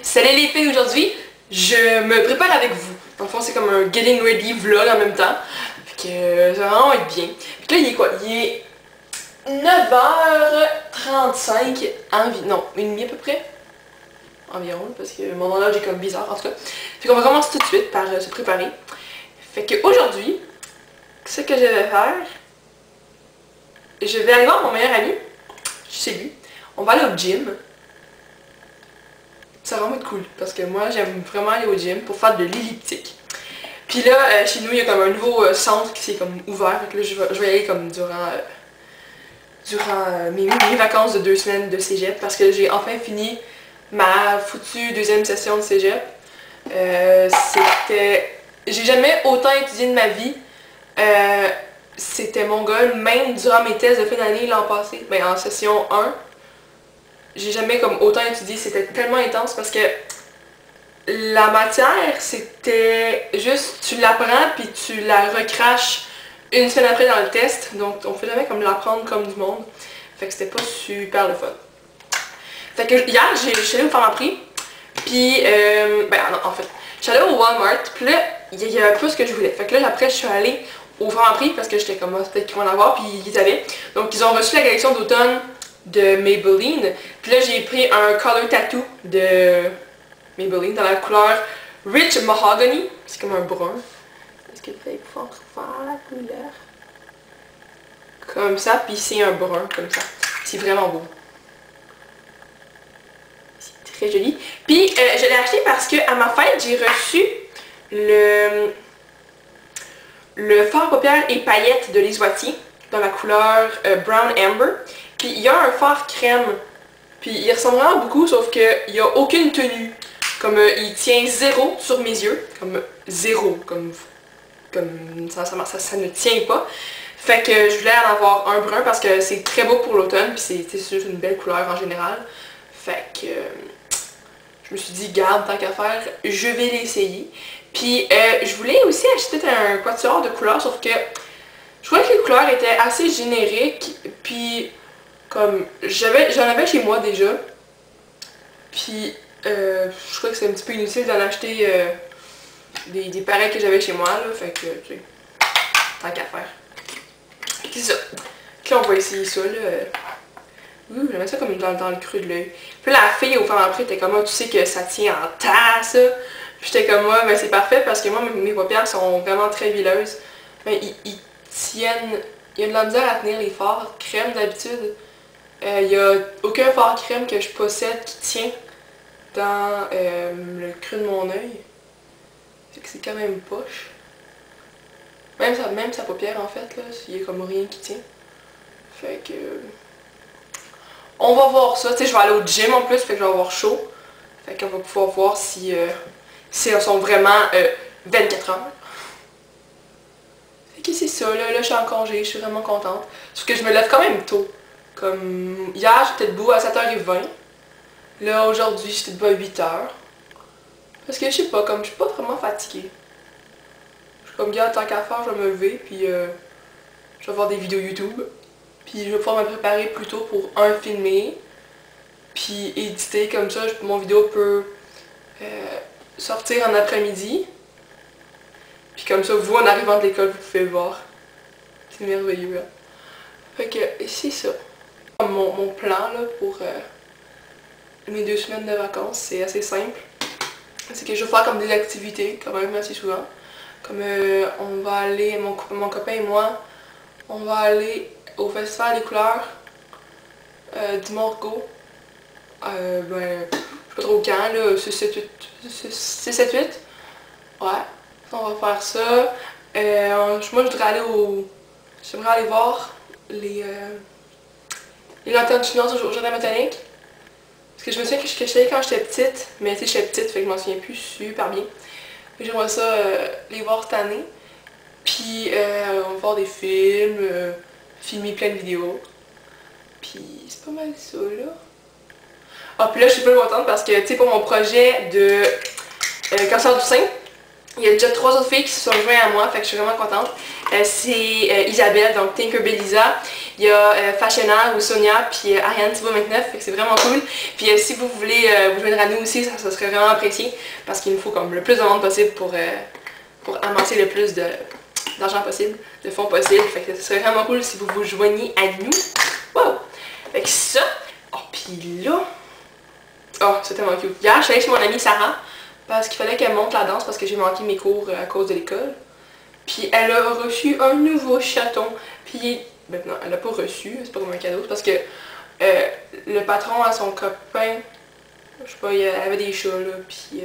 Salut les filles, aujourd'hui, je me prépare avec vous. Dans le fond, c'est comme un getting ready vlog en même temps. Fait que ça va vraiment être bien. Puis là, il est quoi? Il est 9h35 environ. Non, une demi à peu près. Environ, parce que mon horloge est comme bizarre en tout cas. Fait qu'on va commencer tout de suite par se préparer. Fait que aujourd'hui, ce que je vais faire, je vais aller voir mon meilleur ami, chez lui. On va aller au gym. Ça va vraiment être cool parce que moi j'aime vraiment aller au gym pour faire de l'elliptique. Puis là, chez nous, il y a comme un nouveau centre qui s'est comme ouvert. Fait que là, je vais y aller comme durant mes vacances de 2 semaines de cégep parce que j'ai enfin fini ma foutue deuxième session de cégep. J'ai jamais autant étudié de ma vie. C'était mon goal, même durant mes tests de fin d'année l'an passé, ben en session 1. J'ai jamais comme autant étudié, c'était tellement intense parce que la matière, c'était juste, tu l'apprends puis tu la recraches une semaine après dans le test, donc on fait jamais comme l'apprendre comme du monde, fait que c'était pas super le fun. Fait que hier, je suis allée au Pharmaprix, puis, ben non, en fait, je suis allée au Walmart, puis là, il y avait pas ce que je voulais, fait que là, après, je suis allée au Pharmaprix parce que j'étais comme, peut-être qu'ils vont en avoir, puis ils avaient, donc ils ont reçu la collection d'automne de Maybelline. Puis là, j'ai pris un color tattoo de Maybelline dans la couleur Rich Mahogany. C'est comme un brun. Est-ce que vous allez pouvoir voir la couleur? Comme ça, puis c'est un brun, comme ça. C'est vraiment beau. C'est très joli. Puis, je l'ai acheté parce que à ma fête, j'ai reçu le fard à paupières et paillettes de Lise Wattier dans la couleur Brown Amber. Puis il y a un fard crème, puis il ressemble vraiment beaucoup, sauf qu'il n'y a aucune tenue. Comme il tient zéro sur mes yeux, comme zéro, comme ça ne tient pas. Fait que je voulais en avoir un brun parce que c'est très beau pour l'automne, puis c'est juste une belle couleur en général. Fait que je me suis dit, garde, tant qu'à faire, je vais l'essayer. Puis je voulais aussi acheter un quatuor de couleurs, sauf que je trouvais que les couleurs étaient assez génériques, puis comme j'en avais chez moi déjà, puis je crois que c'est un petit peu inutile d'en acheter des pareils que j'avais chez moi, là, fait que, tu sais, tant qu'à faire. C'est ça. Puis là, on va essayer ça, là. Je mets ça comme dans le creux de l'œil. Puis la fille, au Pharmaprix, était comme moi, tu sais que ça tient en tasse, ça. Puis j'étais comme moi, ben c'est parfait parce que moi, mes paupières sont vraiment très huileuses. Ben, ils tiennent, il y a de la misère à tenir les fards crème d'habitude. Il n'y a aucun fard crème que je possède qui tient dans le creux de mon œil. C'est quand même poche. Même sa paupière en fait, là, il y a comme rien qui tient. Fait que... on va voir ça. Tu sais, je vais aller au gym en plus, fait que je vais avoir chaud. Fait qu'on va pouvoir voir si elles sont vraiment 24 heures. Fait que c'est ça, là je suis en congé, je suis vraiment contente. Sauf que je me lève quand même tôt. Comme hier, j'étais debout à 7h20. Là, aujourd'hui, j'étais debout à 8h. Parce que je sais pas, comme je suis pas vraiment fatiguée. Je suis comme, gars, tant qu'à faire, je vais me lever, puis je vais voir des vidéos YouTube. Puis je vais pouvoir me préparer plus tôt pour filmer. Puis éditer, comme ça, mon vidéo peut sortir en après-midi. Puis comme ça, vous, en arrivant de l'école, vous pouvez le voir. C'est merveilleux, hein? Fait que c'est ça. Mon plan là, pour mes 2 semaines de vacances, c'est assez simple. C'est que je vais faire comme des activités, quand même assez souvent. Comme on va aller, mon copain et moi, on va aller au Festival des couleurs du Morgo. Ben, je sais pas trop quand, là, 6-7-8. Ouais, on va faire ça. Moi, j'aimerais aller voir les lanternes chinoises au jardin botanique. Parce que je me souviens que je allée quand j'étais petite, mais tu sais, j'étais petite, fait que je m'en souviens plus super bien. J'aimerais ça les voir cette année. Puis on va voir des films, filmer plein de vidéos. Puis c'est pas mal ça, là. Ah, puis là, je suis pas contente parce que, tu sais, pour mon projet de cancer du sein, il y a déjà 3 autres filles qui se sont jointes à moi, fait que je suis vraiment contente. C'est Isabelle, donc Tinkerbell Lisa, Il y a Fashiona ou Sonia, puis Ariane Thibault 29, fait que c'est vraiment cool. Puis si vous voulez vous joindre à nous aussi, ça serait vraiment apprécié, parce qu'il nous faut comme le plus de monde possible pour amasser le plus d'argent possible, de fonds possible. Fait que ce serait vraiment cool si vous vous joigniez à nous. Wow! Fait que ça. Oh, pis là. Oh, c'est tellement cute. Hier, je suis allée chez mon amie Sarah, parce qu'il fallait qu'elle monte la danse, parce que j'ai manqué mes cours à cause de l'école. Puis elle a reçu un nouveau chaton. Puis, ben non, elle l'a pas reçu, c'est pas comme un cadeau, c'est parce que le patron à son copain, je sais pas, il avait des chats là, puis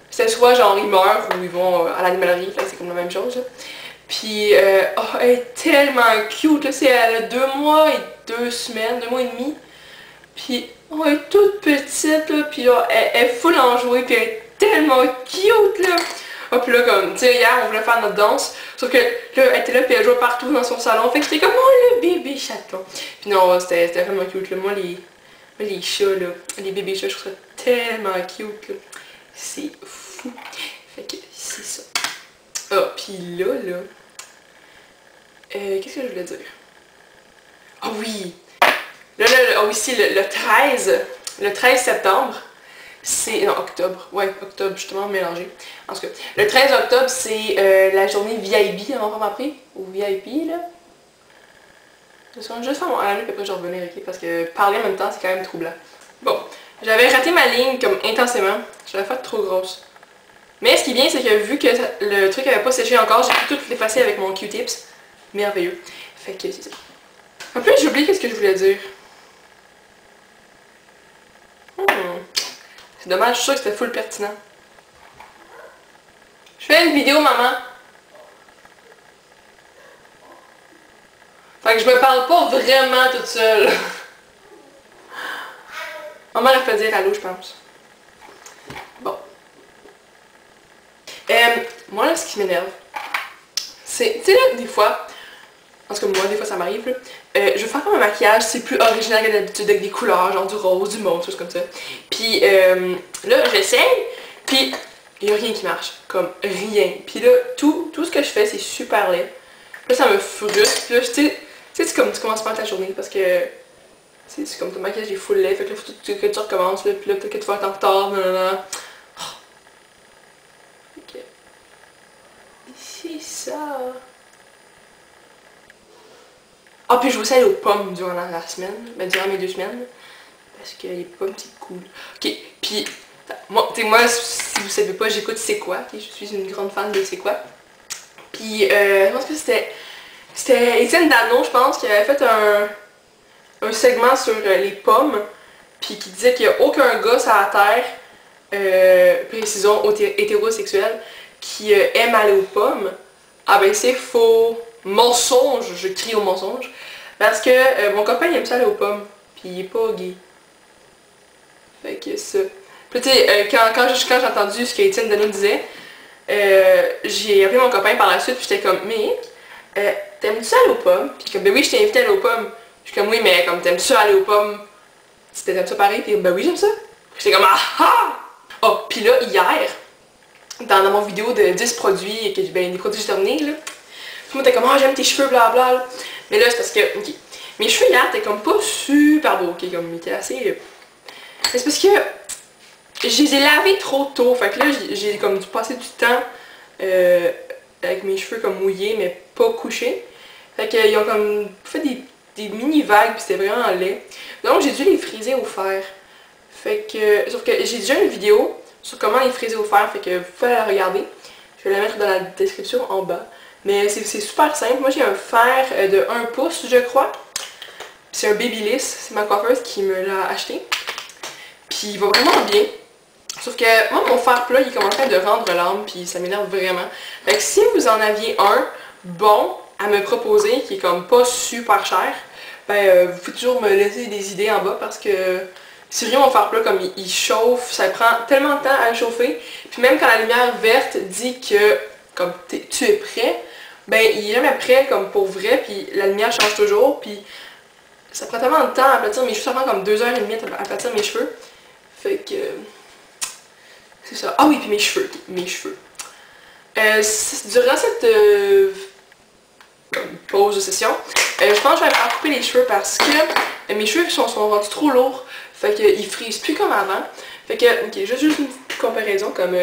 c'est soit genre ils meurent ou ils vont à l'animalerie, c'est comme la même chose là. Puis, oh, elle est tellement cute, là, elle a 2 mois et 2 semaines, 2 mois et demi. Puis, oh, elle est toute petite, là, puis là, elle est full enjouée, puis elle est tellement cute, là. Oh, puis là, comme, tu sais, hier, on voulait faire notre danse, sauf que là, elle était là, puis elle jouait partout dans son salon, fait que j'étais comme, oh, le bébé chaton. Puis non, c'était vraiment cute, là. Moi, les chats, là, les bébés chats, je trouve ça tellement cute, là. C'est fou. Fait que, c'est ça. Ah, puis là, qu'est-ce que je voulais dire? Ah oui! Là, oh, ici, le 13 septembre, c'est... Non, octobre. Ouais, octobre, justement, mélangé. En tout cas, le 13 octobre, c'est la journée VIP, on va m'appeler? Ou VIP, là? Je vais juste faire mon alarme, puis après je vais revenir, ok? Parce que parler en même temps, c'est quand même troublant. Bon, j'avais raté ma ligne, comme, intensément. Je l'avais faite trop grosse. Mais ce qui est bien, c'est que vu que le truc n'avait pas séché encore, j'ai pu tout l'effacer avec mon Q-tips. Merveilleux. Fait que c'est ça. En plus, j'ai oublié ce que je voulais dire. C'est dommage, je suis sûre que c'était full pertinent. Je fais une vidéo, maman. Fait que je me parle pas vraiment toute seule. Maman, elle peut dire allô, je pense. Bon. Moi, là, ce qui m'énerve, c'est, tu sais, là, des fois, en tout cas, moi, des fois, ça m'arrive, là, je veux faire comme un maquillage, c'est plus original que d'habitude, avec des couleurs, genre du rose, du mauve, choses comme ça. Puis, là, j'essaye, puis il n'y a rien qui marche, comme rien. Puis là, tout ce que je fais, c'est super laid. Là, ça me frustre, puis là, tu sais, c'est comme tu commences pas ta journée, parce que c'est comme ton maquillage est full laid, fait que là, faut que tu recommences, là, puis là, peut-être que tu vas être en retard, nanana. Ok. C'est ça. Ah, puis je vous aller aux pommes durant la semaine, ben durant mes 2 semaines, parce que les pommes c'est cool. Ok, puis moi, si vous savez pas, j'écoute C'est quoi, je suis une grande fan de C'est quoi. Puis je pense que c'était Étienne Dano, je pense, qui avait fait un segment sur les pommes, puis qui disait qu'il n'y a aucun gars sur la terre, précisons hétérosexuel, qui aime aller aux pommes. Ah ben c'est faux. Mensonge, je crie au mensonge. Parce que mon copain il aime ça aller aux pommes. Puis il est pas gay. Fait que ça. Puis tu sais, quand j'ai entendu ce qu'Étienne Dano disait, j'ai appelé mon copain par la suite, puis j'étais comme, mais t'aimes-tu ça aller aux pommes? Puis comme, ben oui, je t'ai invité à aller aux pommes. Je suis comme, oui, mais comme, t'aimes-tu ça aller aux pommes? T'aimes ça pareil? Puis ben oui, j'aime ça. J'étais comme, ah ah! Oh, puis là, hier, dans mon vidéo de 10 produits, ben des produits terminés, là, tout le monde était comme, ah, j'aime tes cheveux, blabla. Mais là, c'est parce que, ok, mes cheveux hier étaient comme pas super beaux, ok, comme ils étaient assez. Mais c'est parce que je les ai lavés trop tôt, fait que là, j'ai comme dû passer du temps avec mes cheveux comme mouillés, mais pas couchés. Fait qu'ils ont comme fait des mini vagues, puis c'était vraiment laid. Donc, j'ai dû les friser au fer. Fait que, sauf que j'ai déjà une vidéo sur comment les friser au fer, fait que vous pouvez la regarder. Je vais la mettre dans la description en bas. Mais c'est super simple. Moi j'ai un fer de 1 pouce je crois. C'est un Babyliss. C'est ma coiffeuse qui me l'a acheté. Puis il va vraiment bien. Sauf que moi mon fer plat il commence de rendre l'âme puis ça m'énerve vraiment. Fait que si vous en aviez un bon à me proposer qui est comme pas super cher, ben vous pouvez toujours me laisser des idées en bas parce que c'est vrai mon fer plat comme il chauffe, ça prend tellement de temps à le chauffer. Puis même quand la lumière verte dit que comme tu es prêt, ben il est jamais prêt comme pour vrai, puis la lumière change toujours, puis ça prend tellement de temps à aplatir mes cheveux, ça prend comme 2h30 à aplatir mes cheveux. Fait que c'est ça. Ah oui, puis mes cheveux. Durant cette pause de session. Je pense que je vais me faire couper les cheveux parce que mes cheveux sont rendus trop lourds. Fait qu'ils frisent plus comme avant. Fait que, ok, juste une petite comparaison comme...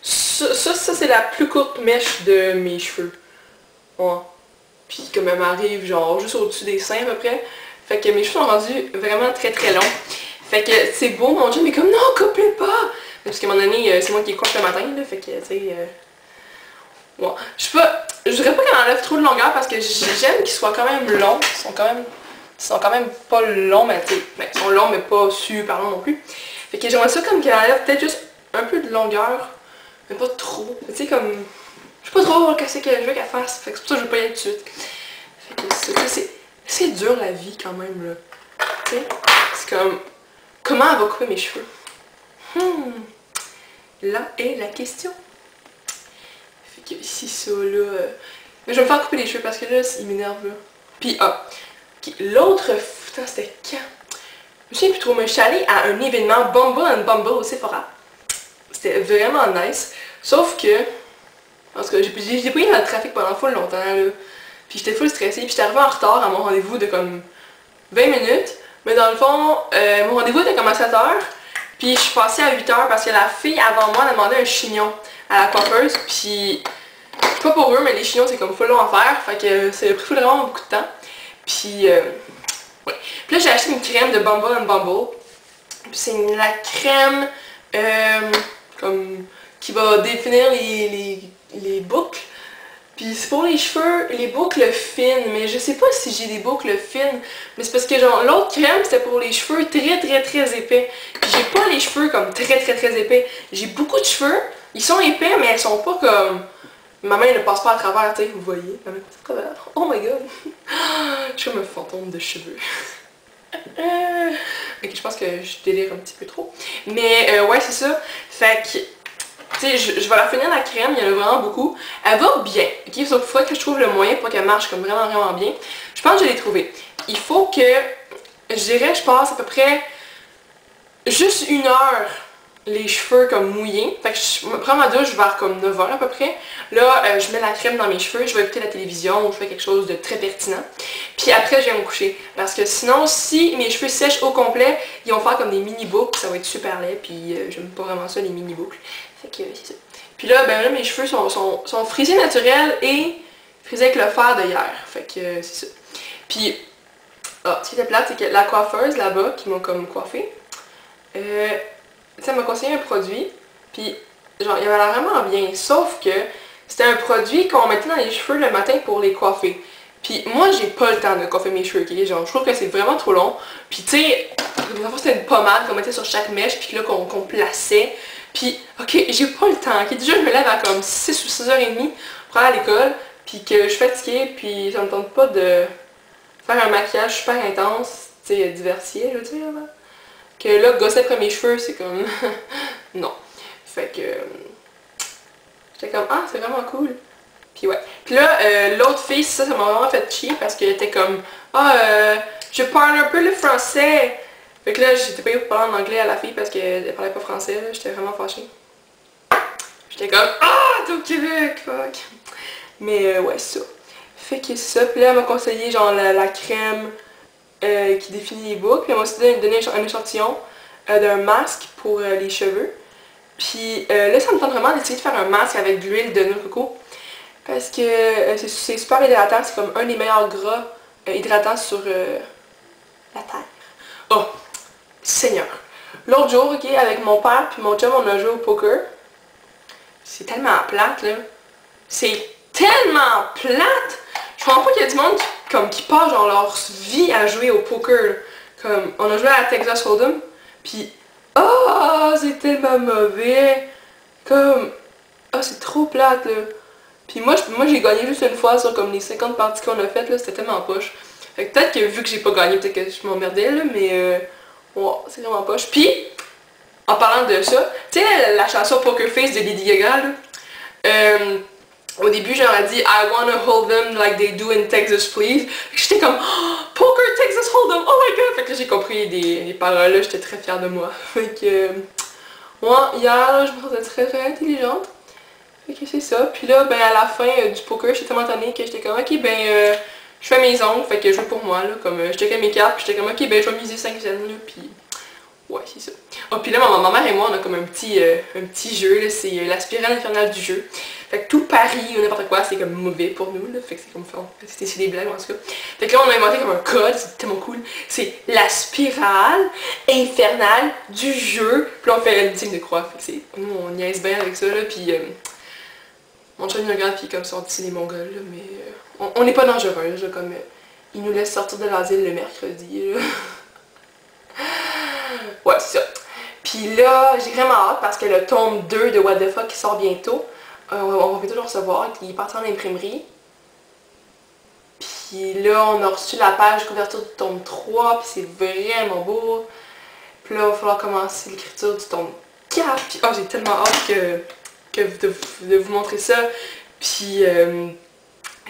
ça c'est la plus courte mèche de mes cheveux. Ouais. Puis comme elle m'arrive genre juste au-dessus des seins à peu près. Fait que mes cheveux sont rendus vraiment très très longs. Fait que c'est beau mon Dieu, mais comme non, coupe-les pas! Parce qu'à un moment donné, c'est moi qui les coupe le matin, là, fait que tu sais... Ouais. Je dirais pas qu'elle enlève trop de longueur parce que j'aime qu'ils soient quand même longs. Ils sont quand même pas longs, mais tu sais, ils sont longs mais pas super longs non plus. Fait que j'aimerais ça comme qu'elle enlève peut-être juste un peu de longueur, mais pas trop. Tu sais comme... Je sais pas trop qu'est-ce que je veux qu'elle fasse, fait que c'est pour ça que je veux pas y aller tout de suite. Fait que c'est dur la vie quand même là. Tu sais, c'est comme... Comment elle va couper mes cheveux? Là est la question. Fait que ici ça là... Mais je vais me faire couper les cheveux parce que là, il m'énerve là. Puis okay. L'autre... Putain, c'était quand? Je me souviens plus trop, mais je suis allée à un événement Bumble & Bumble au Sephora. C'était vraiment nice. Sauf que... Parce que j'ai pas eu dans le trafic pendant full longtemps là. Puis j'étais full stressée, puis j'étais arrivée en retard à mon rendez-vous de comme 20 minutes. Mais dans le fond, mon rendez-vous était comme à 7 h. Puis je suis passée à 8 h parce que la fille avant moi a demandé un chignon à la coiffeuse. Puis, je sais pas pour eux, mais les chignons c'est comme full long à faire. Fait que ça a pris vraiment beaucoup de temps. Puis, ouais. Puis là j'ai acheté une crème de Bumble & Bumble. Puis c'est la crème comme qui va définir les boucles. Puis c'est pour les cheveux, les boucles fines, mais je sais pas si j'ai des boucles fines, mais c'est parce que genre l'autre crème c'était pour les cheveux très épais. Puis j'ai pas les cheveux comme très épais. J'ai beaucoup de cheveux, ils sont épais mais elles sont pas comme... Ma main ne passe pas à travers, tu sais, vous voyez, ma main passe à travers. Oh my god! Je suis comme un fantôme de cheveux. Ok, je pense que je délire un petit peu trop. Mais ouais, c'est ça. Fait que... Tu sais, je vais la finir la crème, il y en a vraiment beaucoup. Elle va bien, ok? Sauf qu'il faudrait que je trouve le moyen pour qu'elle marche comme vraiment bien. Je pense que je l'ai trouvé. Il faut que, je dirais, je passe à peu près juste 1 heure les cheveux comme mouillés. Fait que je prends ma douche vers comme 9 h à peu près. Là, je mets la crème dans mes cheveux, je vais écouter la télévision ou je fais quelque chose de très pertinent. Puis après, je viens me coucher. Parce que sinon, si mes cheveux sèchent au complet, ils vont faire comme des mini boucles, ça va être super laid. Puis j'aime pas vraiment ça, les mini boucles. Fait que c'est ça. Puis là, ben là, mes cheveux sont frisés naturels et frisés avec le fer de hier. Fait que c'est ça. Puis, ce qui était plate, c'est que la coiffeuse là-bas, qui m'a comme coiffé, elle m'a conseillé un produit, puis genre, il avait l'air vraiment bien, sauf que c'était un produit qu'on mettait dans les cheveux le matin pour les coiffer. Puis moi, j'ai pas le temps de coiffer mes cheveux, ok? Genre, je trouve que c'est vraiment trop long. Puis tu sais, c'était une pommade qu'on mettait sur chaque mèche, puis là, qu'on plaçait. Puis, ok, j'ai pas le temps, ok? Déjà, je me lève à comme 6 ou 6h30 pour aller à l'école, puis que je suis fatiguée, puis ça me tente pas de faire un maquillage super intense, tu sais, diversifié, je veux dire, là. Que là, gosser après mes cheveux, c'est comme... non. Fait que... j'étais comme, ah, c'est vraiment cool. Puis ouais. Puis là, l'autre fille, ça m'a vraiment fait chier parce qu'elle était comme, ah, je parle un peu le français. Fait que là, j'étais payée pour parler en anglais à la fille parce qu'elle parlait pas français, là. J'étais vraiment fâchée. J'étais comme, ah, t'es au Québec, fuck. Mais ouais, c'est ça. Fait que c'est ça. Puis là, elle m'a conseillé genre la crème qui définit les boucles. Puis elle m'a aussi donné un échantillon d'un masque pour les cheveux. Puis là, ça me tente vraiment d'essayer de faire un masque avec de l'huile de noix de coco. Parce que c'est super hydratant. C'est comme un des meilleurs gras hydratants sur la terre. Oh, Seigneur. L'autre jour, ok, avec mon père puis mon chum, on a joué au poker. C'est tellement plate, là. C'est tellement plate! Je comprends pas qu'il y a du monde qui passe genre leur vie à jouer au poker. Là. Comme, on a joué à Texas Hold'em, puis oh, c'est tellement mauvais! Comme, oh, c'est trop plate, là. Puis moi j'ai gagné juste une fois sur comme les 50 parties qu'on a faites, là, c'était tellement poche. Fait que peut-être que vu que j'ai pas gagné, peut-être que je m'emmerdais, là, mais ouais, c'est vraiment poche. Puis, en parlant de ça, tu sais la chanson Poker Face de Lady Gaga, là, au début j'aurais dit I wanna hold them like they do in Texas please. J'étais comme oh, Poker Texas Hold'em, oh my god! Fait que là j'ai compris les paroles, là, j'étais très fière de moi. Fait que, moi hier là, je me sentais très intelligente. Fait que c'est ça. Puis là, ben à la fin du poker, j'étais tellement tannée que j'étais comme ok ben je fais mes ongles, fait que je joue pour moi, là, comme je checkais mes cartes, puis j'étais comme ok ben je vais miser 5 cents, là, puis ouais c'est ça. Oh puis là ma mère et moi on a comme un petit jeu, là, c'est la spirale infernale du jeu. Fait que tout le pari ou n'importe quoi c'est comme mauvais pour nous, là, fait que c'est comme c'est des blagues en tout cas. Fait que là on a inventé comme un code, c'est tellement cool, c'est la spirale infernale du jeu, puis là on fait une signe de croix, fait que c'est, nous on niaise bien avec ça, là, puis mon chum il regarde puis comme ça on dit c'est des mongols, là, mais on n'est pas dangereux, là, comme ils nous laissent sortir de l'asile le mercredi, là. Ouais, c'est ça. Puis là, j'ai vraiment hâte parce que le tome 2 de What the Fuck qui sort bientôt, on va bientôt le recevoir, il est parti en imprimerie. Puis là, on a reçu la page couverture du tome 3, puis c'est vraiment beau. Puis là, il va falloir commencer l'écriture du tome 4. Puis oh, j'ai tellement hâte de vous montrer ça. Puis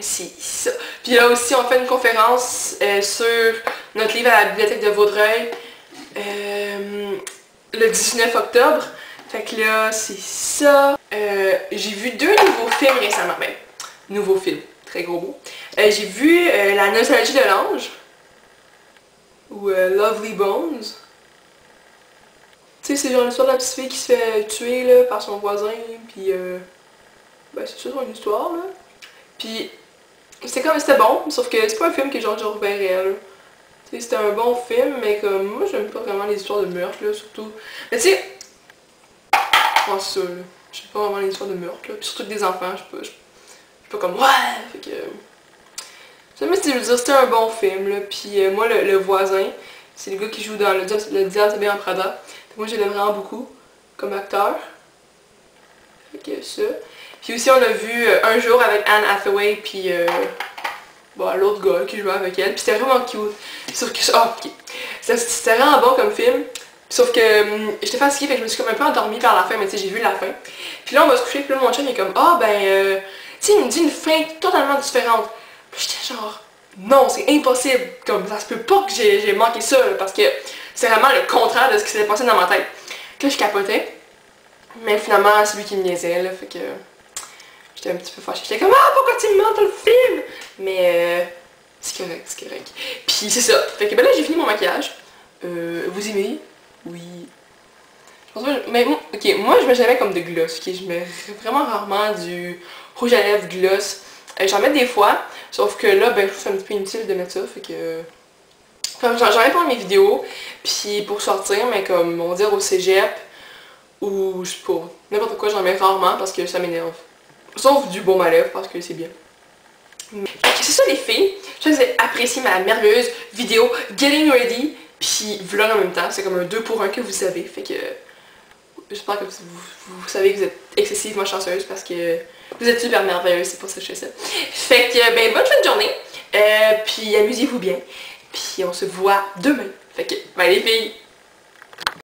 c'est ça. Puis là aussi, on fait une conférence sur notre livre à la bibliothèque de Vaudreuil. Le 19 octobre. Fait que là, c'est ça. J'ai vu 2 nouveaux films récemment. Ben, nouveaux films. Très gros mots. J'ai vu La nostalgie de l'ange. Ou Lovely Bones. Tu sais, c'est genre l'histoire de la petite fille qui se fait tuer là, par son voisin. Puis, ben, c'est ça son histoire, là. Puis, c'était bon, sauf que c'est pas un film que genre je reverrais, là. C'était un bon film, mais comme moi j'aime pas vraiment les histoires de meurtre là, surtout. Mais tu sais, moi ça là, j'aime pas vraiment les histoires de meurtre là, puis surtout que des enfants, je suis pas comme ouais, fait que. Jamais je veux dire c'était un bon film là, puis moi le voisin, c'est le gars qui joue dans le Diable s'habille en Prada. Moi je l'aime vraiment beaucoup comme acteur. Fait que ça. Puis aussi on a vu Un jour avec Anne Hathaway puis bon, l'autre gars qui jouait avec elle, puis c'était vraiment cute. Sauf que, oh, ok. C'était vraiment bon comme film. Sauf que j'étais fatiguée, fait que je me suis comme un peu endormie par la fin, mais tu sais, j'ai vu la fin. Puis là, on va se coucher, puis là, mon chum il est comme, ah ben, tu sais, il me dit une fin totalement différente. Puis j'étais genre, non, c'est impossible. Comme, ça se peut pas que j'ai manqué ça, là, parce que c'est vraiment le contraire de ce qui s'était passé dans ma tête. Puis là, je capotais. Mais finalement, c'est lui qui me niaisait, là, fait que. J'étais un petit peu fâchée. J'étais comme ah pourquoi tu me mens dans le film? Mais c'est correct, c'est correct. Puis c'est ça. Fait que ben là j'ai fini mon maquillage. Vous aimez? Oui. Je pense pas. Mais ok, moi je mets jamais comme de gloss. Ok, je mets vraiment rarement du rouge à lèvres gloss. J'en mets des fois. Sauf que là ben je trouve ça un petit peu inutile de mettre ça. Fait que. Comme j'en mets pas mes vidéos. Puis pour sortir, mais comme on va dire au cégep. Ou je sais pas. N'importe quoi j'en mets rarement parce que ça m'énerve. Sauf du baume à lèvres parce que c'est bien. C'est ça les filles. J'espère que vous avez apprécié ma merveilleuse vidéo Getting Ready. Puis vlog en même temps. C'est comme un 2 pour 1 que vous savez. Fait que j'espère que vous savez que vous êtes excessivement chanceuse parce que vous êtes super merveilleuse. C'est pour ça que je fais ça. Fait que ben bonne fin de journée. Puis amusez-vous bien. Puis on se voit demain. Fait que bye les filles.